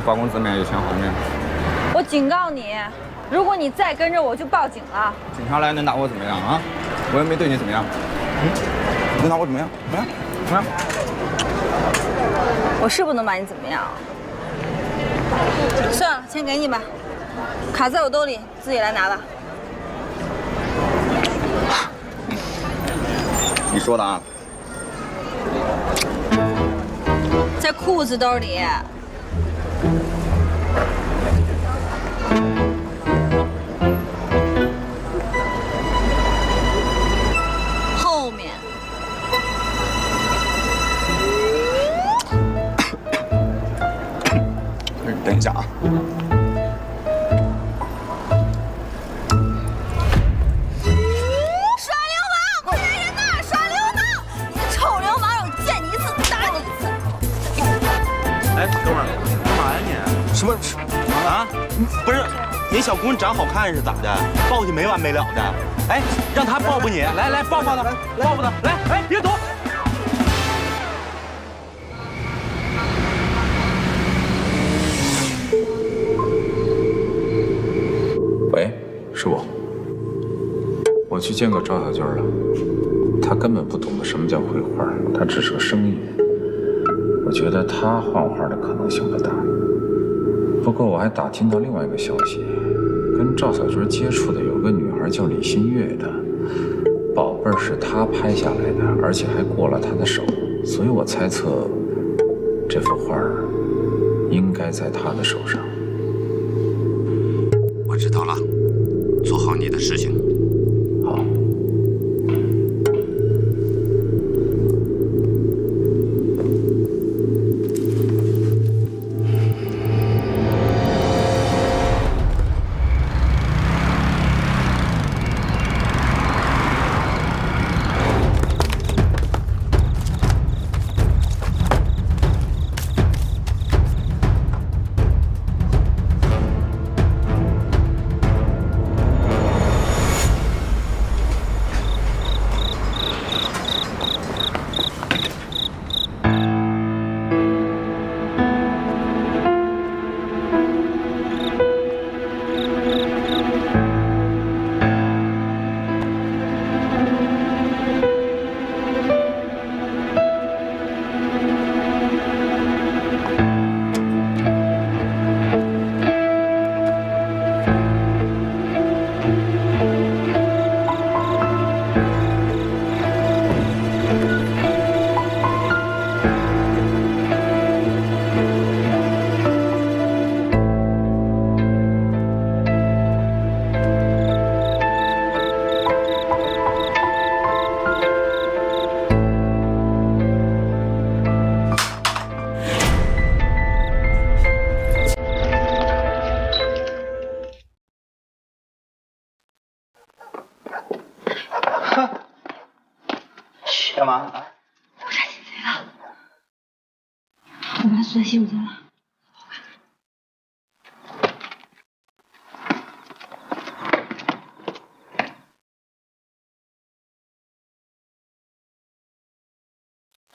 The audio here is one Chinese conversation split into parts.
发工资没有钱还没？我警告你，如果你再跟着我，就报警了。警察来能拿我怎么样啊？我又没对你怎么样。能拿我怎么样？怎么样？怎么样？我是不能把你怎么样。算了，钱给你吧，卡在我兜里，自己来拿吧。你说的啊？在裤子兜里。后面。等一下啊。耍流氓！快来人呐！耍流氓！你个臭流氓！我见你一次打你一次。哎，哥们儿，干嘛呀你？什么？啊？不是，人小姑娘长好看是咋的？抱去没完没了的。哎，让她抱抱你，来来抱抱她，抱抱她，来，哎，别躲。喂，是我。我去见过赵小军了，他根本不懂得什么叫绘画，他只是个生意人。我觉得他画画的可能性不大。不过我还打听到另外一个消息，跟赵小军接触的有个女孩叫李新月的，宝贝儿是他拍下来的，而且还过了他的手，所以我猜测这幅画应该在他的手上。我知道了，做好你的事情。好。干嘛啊？我杀进贼了，我把他锁在洗手间了。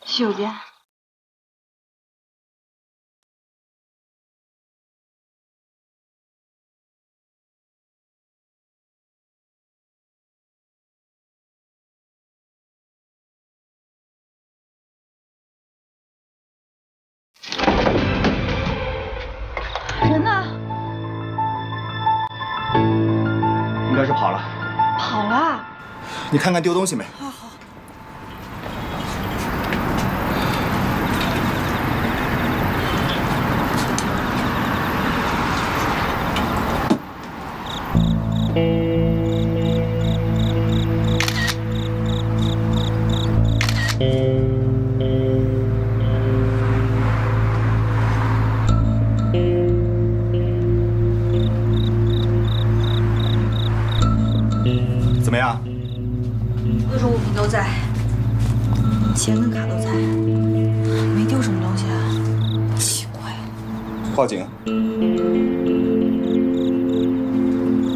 洗手间。人呢？应该是跑了。跑了。你看看丢东西没？好好。怎么样？各种物品都在，钱跟卡都在，没丢什么东西啊。奇怪。报警！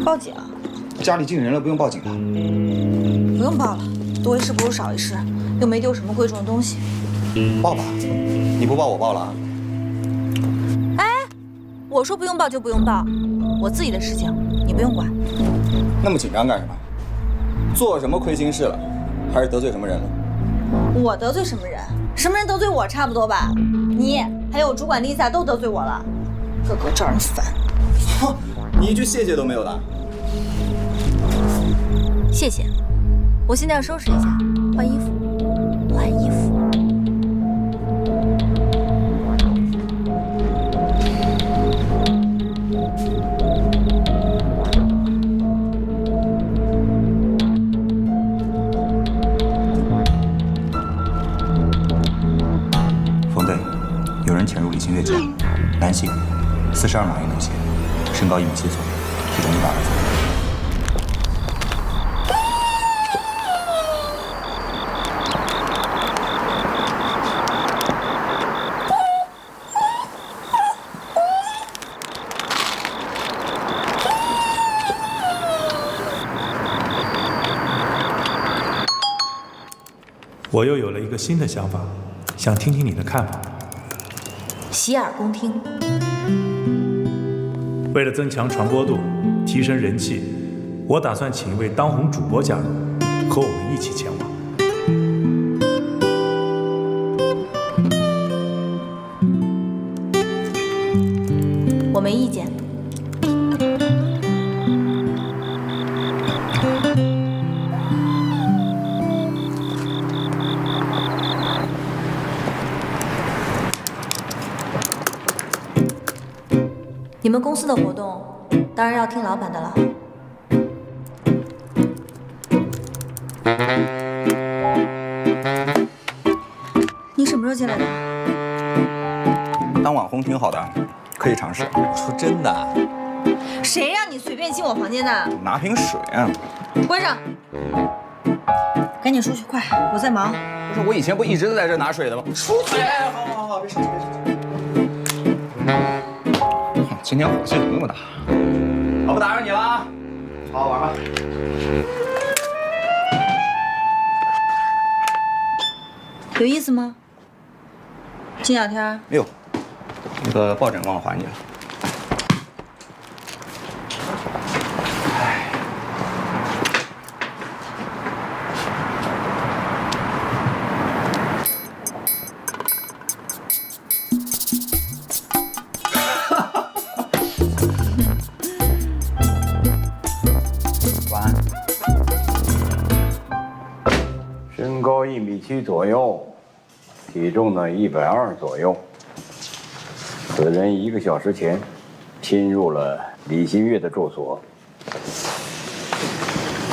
报警？家里进人了，不用报警的。不用报了，多一事不如少一事，又没丢什么贵重的东西。报吧，你不报我报了啊。哎，我说不用报就不用报，我自己的事情你不用管。那么紧张干什么？做什么亏心事了？还是得罪什么人了？我得罪什么人？什么人得罪我差不多吧？你还有主管 Lisa 都得罪我了，个个招人烦。你一句谢谢都没有的。谢谢，我现在要收拾一下，换衣服，换衣服。冯队，有人潜入李新月家，男性，42码运动鞋，身高1.7米左右，体重120左右。我又有了一个新的想法，想听听你的看法。洗耳恭听。为了增强传播度，提升人气，我打算请一位当红主播加入，和我们一起前往。我没意见。你们公司的活动，当然要听老板的了。你什么时候进来的？当网红挺好的，可以尝试。我说真的，谁让你随便进我房间的？拿瓶水啊！关上！赶紧出去，快！我在忙。不是我以前不一直都在这拿水的吗？出去！好，别生气，别生气。今天火气怎么那么大？好，不打扰你了啊，好好玩吧。有意思吗？金小天。哎呦，那个抱枕忘了还你了。晚安。身高1.7米左右，体重呢120左右。此人1个小时前侵入了李新月的住所。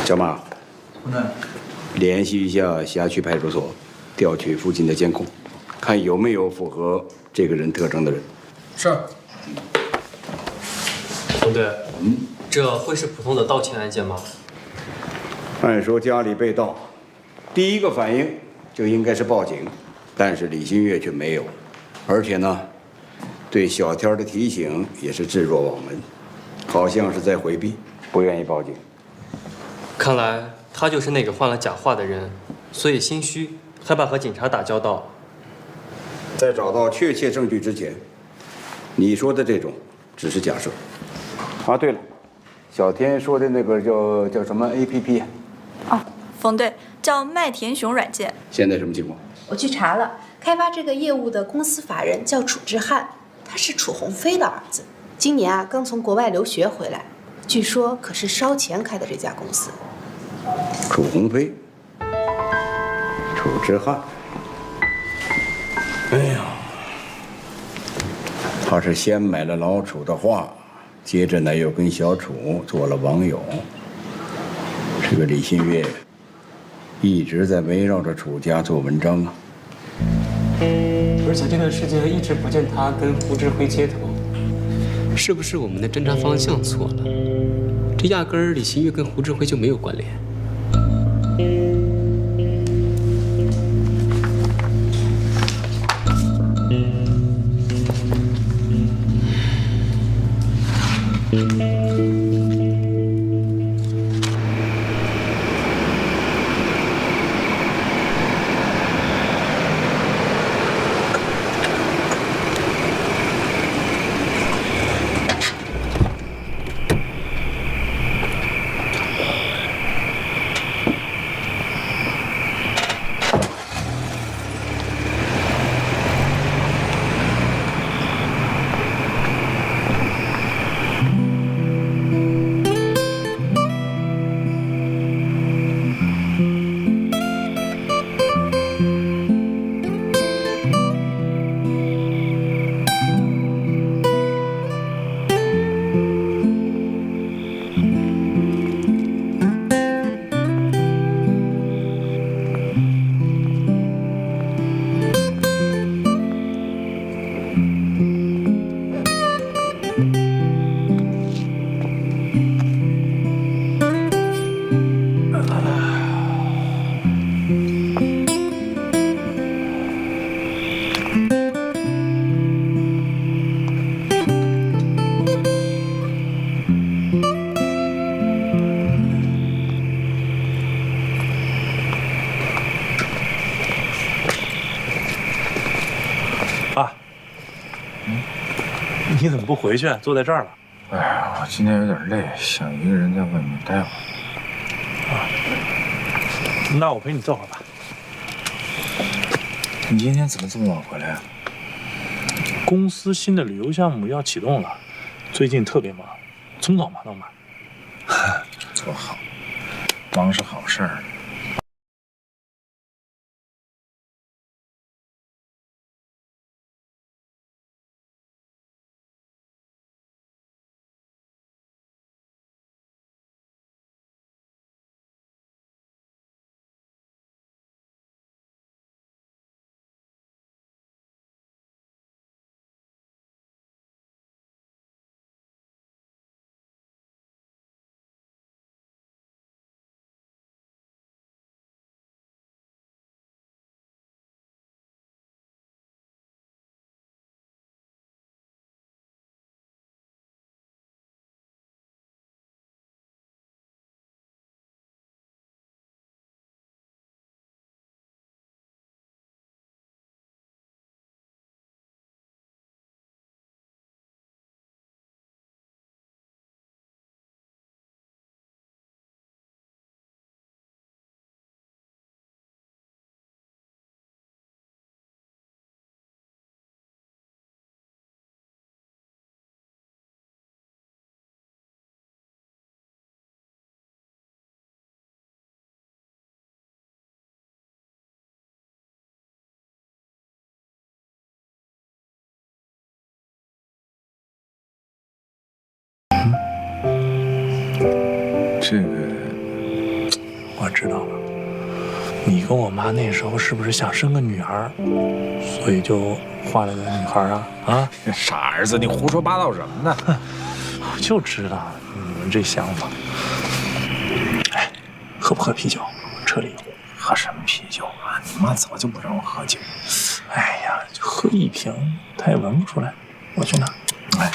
小马，联系一下辖区派出所，调取附近的监控，看有没有符合这个人特征的人。是。冯队，这会是普通的盗窃案件吗？按说家里被盗，第一个反应就应该是报警，但是李新月却没有，而且呢，对小天的提醒也是置若罔闻，好像是在回避，不愿意报警。看来他就是那个换了假话的人，所以心虚，害怕和警察打交道。在找到确切证据之前，你说的这种只是假设。啊，对了，小天说的那个叫什么 APP 啊？哦，冯队，叫麦田熊软件。现在什么情况？我去查了，开发这个业务的公司法人叫楚志汉，他是楚鸿飞的儿子，今年啊刚从国外留学回来，据说可是烧钱开的这家公司。楚鸿飞，楚志汉。哎呀，他是先买了老楚的画，接着呢又跟小楚做了网友。这个李新月一直在围绕着楚家做文章啊。而且这段时间一直不见他跟胡志辉接头，是不是我们的侦查方向错了？这压根儿李新月跟胡志辉就没有关联。你怎么不回去，坐在这儿了？哎呀，我今天有点累，想一个人在外面待会儿。那我陪你坐会儿吧。你今天怎么这么晚回来啊？公司新的旅游项目要启动了，最近特别忙，从早忙到晚。做好，忙是好事儿。这个我知道了，你跟我妈那时候是不是想生个女儿，所以就画了个女孩啊？啊，傻儿子，你胡说八道什么呢？我就知道你们这想法。哎，喝不喝啤酒？车里有。喝什么啤酒啊？你妈早就不让我喝酒。哎呀，就喝一瓶，她也闻不出来。我去拿。哎，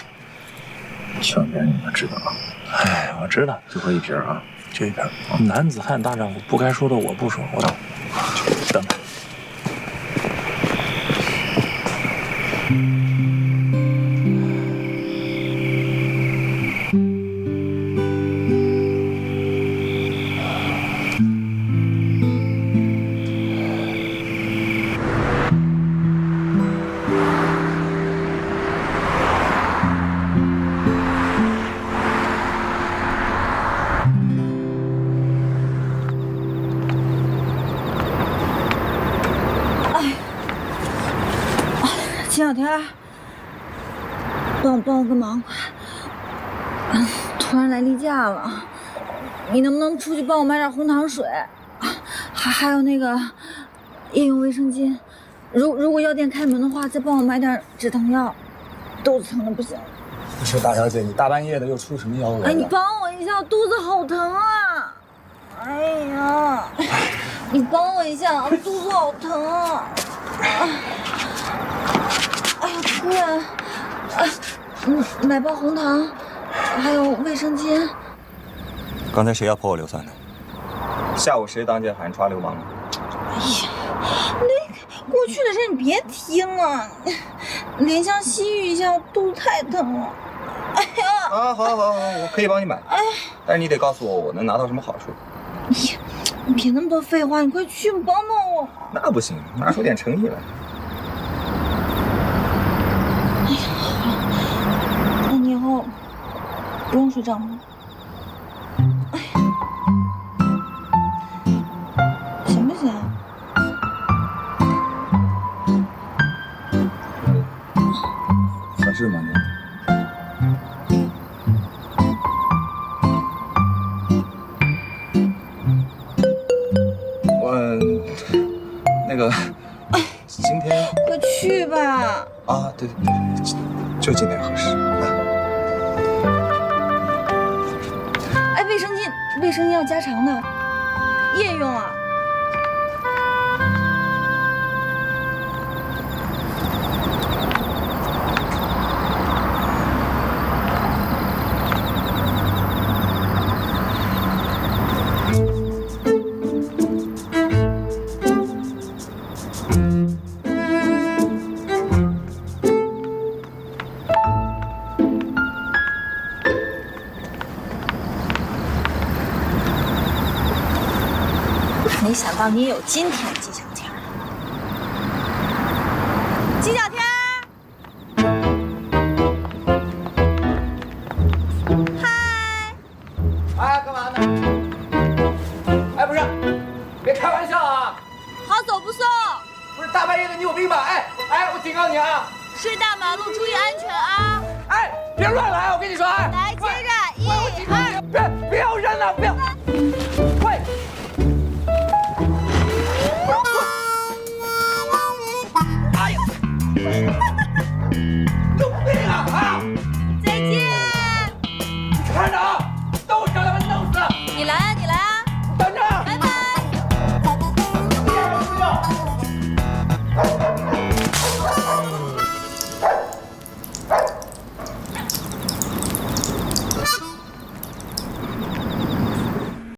千万别让你妈知道啊！哎，我知道，就喝一瓶啊，就一瓶。男子汉大丈夫，不该说的我不说。我等，等等。秦小天，帮我个忙，突然来例假了，你能不能出去帮我买点红糖水，还有那个夜用卫生巾？如果药店开门的话，再帮我买点止疼药，肚子疼的不行。不是大小姐，你大半夜的又出什么幺蛾子？哎，你帮我一下，肚子好疼啊！哎呀，你帮我一下，肚子好疼啊！哎呀，突然，买包红糖，还有卫生巾。刚才谁要泼我硫酸的？下午谁当街喊抓流氓？哎呀，那过去的事你别提了，怜香惜玉一下，我肚子太疼了。哎呀！啊，好，我可以帮你买。哎，但是你得告诉我能拿到什么好处。你别那么多废话，你快去帮帮我。那不行，拿出点诚意来。哎呀，好了，那你以后不用睡帐篷。哎呀，行不行？合适吗你？那个，今天快去吧。啊，对，就今天合适啊。哎，卫生巾要加长的，夜用啊。没想到你也有今天，纪小天。纪小天，嗨！哎，干嘛呢？哎，不是，别开玩笑啊！好走不送。不是大半夜的，你有病吧？哎，我警告你啊！是大马路，注意安全啊！哎，别乱来！我跟你说，哎，来，接着，1、2，别要扔了，不要！